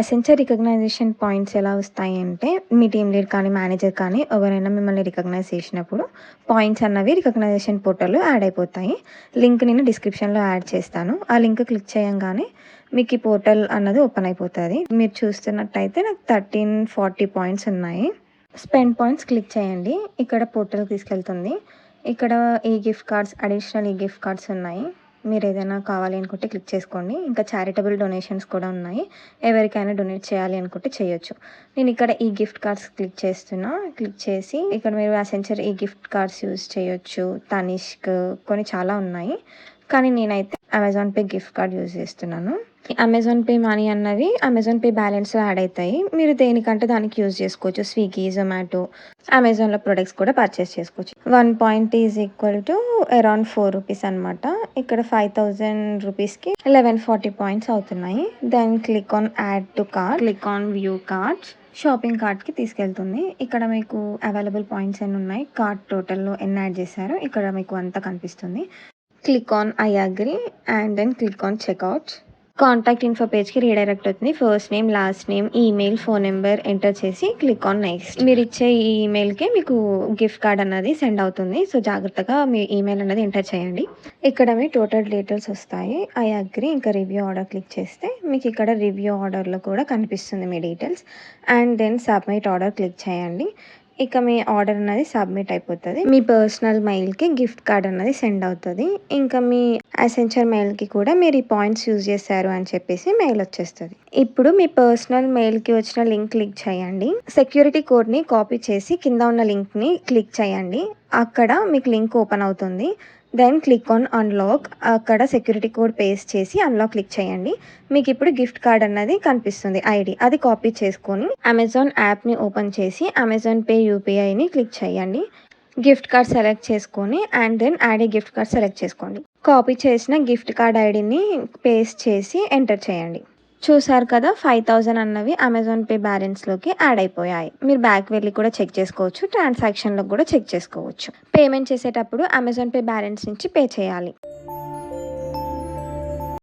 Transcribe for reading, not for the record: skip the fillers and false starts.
Essential recognition points ఎలా వస్తాయి అంటే, మీ టీమ్ లీడ్ కానీ, మేనేజర్ కానీ ఎవరైనా మిమ్మల్ని రికగ్నైజ్ చేసినప్పుడు పాయింట్స్ అన్నవి రికగ్నైజేషన్ పోర్టల్‌లో యాడ్ అయిపోతాయి. లింక్ నేను డిస్క్రిప్షన్‌లో యాడ్ చేస్తాను. ఆ లింక్ క్లిక్ చేయంగానే మీకు ఈ పోర్టల్ అన్నది ఓపెన్ అయిపోతది. మీరు చూస్తున్నట్టయితే నాకు 1340 పాయింట్స్ ఉన్నాయి. స్పెండ్ పాయింట్స్ క్లిక్ చేయండి. ఇక్కడ పోర్టల్‌కి తీసుకెళ్తుంది. ఇక్కడ ఈ గిఫ్ట్ కార్డ్స్, అడిషనల్ ఈ గిఫ్ట్ కార్డ్స్ ఉన్నాయి. మీరు ఏదైనా కావాలి అనుకుంటే క్లిక్ చేసుకోండి. ఇంకా చారిటబుల్ డొనేషన్స్ కూడా ఉన్నాయి. ఎవరికైనా డొనేట్ చేయాలి అనుకుంటే చేయొచ్చు. నేను ఇక్కడ ఈ గిఫ్ట్ కార్డ్స్ క్లిక్ చేస్తున్నా. క్లిక్ చేసి ఇక్కడ మీరు అసెన్షియల్ ఈ గిఫ్ట్ కార్డ్స్ యూజ్ చేయొచ్చు. తనిష్క్ కొన్ని చాలా ఉన్నాయి. కానీ నేనైతే Amazon pay gift card use చేస్తున్నాను. అమెజాన్ పే మనీ అన్నవి అమెజాన్ పే బ్యాలెన్స్‌లో యాడ్ అవుతాయి. మీరు దేనికంటే దానికి యూజ్ చేసుకోవచ్చు. స్విగ్గీ, జొమాటో, అమెజాన్‌లో ప్రొడక్ట్స్ కూడా పర్చేస్ చేసుకోవచ్చు. 1 point is equal to around 4 rupees అనమాట. ఇక్కడ 5000 రూపీస్‌కి 1140 పాయింట్స్ అవుతున్నాయి. Then click on add to cart, click on view carts. Shopping కార్ట్‌కి తీసుకెళ్తుంది. ఇక్కడ మీకు అవైలబుల్ పాయింట్స్ ఎన్ని ఉన్నాయి, కార్ట్ టోటల్‌లో ఎన్ని యాడ్ చేశారో ఇక్కడ మీకు అంతా కనిపిస్తుంది. Click on I agree and then click on checkout. Contact info పేజ్కి రీడైరెక్ట్ అవుతుంది. First name, last name, email, phone number enter చేసి క్లిక్ ఆన్ నెక్స్ట్. మీరు ఇచ్చే ఈ ఈమెయిల్కి మీకు గిఫ్ట్ కార్డ్ అన్నది సెండ్ అవుతుంది. సో జాగ్రత్తగా మీ ఈమెయిల్ అన్నది ఎంటర్ చేయండి. ఇక్కడ మీ టోటల్ డీటెయిల్స్ వస్తాయి. ఐ అగ్రీ, ఇంకా రివ్యూ ఆర్డర్ క్లిక్ చేస్తే మీకు ఇక్కడ రివ్యూ ఆర్డర్లో కూడా కనిపిస్తుంది మీ details. And then submit order click చేయండి. ఇక మీ ఆర్డర్ అనేది సబ్మిట్ అయిపోతుంది. మీ పర్సనల్ మెయిల్కి గిఫ్ట్ కార్డ్ అన్నది సెండ్ అవుతుంది. ఇంకా మీ అసెన్షియల్ మెయిల్కి కూడా మీరు ఈ పాయింట్స్ యూజ్ చేశారు అని చెప్పేసి మెయిల్ వచ్చేస్తుంది. ఇప్పుడు మీ పర్సనల్ మెయిల్కి వచ్చిన లింక్ క్లిక్ చేయండి. సెక్యూరిటీ కోడ్ని కాపీ చేసి కింద ఉన్న లింక్ని క్లిక్ చేయండి. అక్కడ మీకు లింక్ ఓపెన్ అవుతుంది. Then click on unlock. అక్కడ సెక్యూరిటీ కోడ్ పేస్ట్ చేసి అన్లాక్ క్లిక్ చేయండి. మీకు ఇప్పుడు గిఫ్ట్ కార్డ్ అన్నది కనిపిస్తుంది, ఐడి. అది కాపీ చేసుకొని అమెజాన్ యాప్ని ఓపెన్ చేసి అమెజాన్ పే యూపీఐని క్లిక్ చేయండి. గిఫ్ట్ కార్డ్ సెలెక్ట్ చేసుకొని and then add a gift card select చేసుకోండి. కాపీ చేసిన గిఫ్ట్ కార్డ్ ఐడిని పేస్ట్ చేసి ఎంటర్ చేయండి. చూసారు కదా, 5000 అన్నవి అమెజాన్ పే బ్యాలెన్స్లోకి యాడ్ అయిపోయాయి. మీరు బ్యాక్ వెళ్ళి కూడా చెక్ చేసుకోవచ్చు. ట్రాన్సాక్షన్లో కూడా చెక్ చేసుకోవచ్చు. పేమెంట్ చేసేటప్పుడు అమెజాన్ పే బ్యాలెన్స్ నుంచి పే చేయాలి.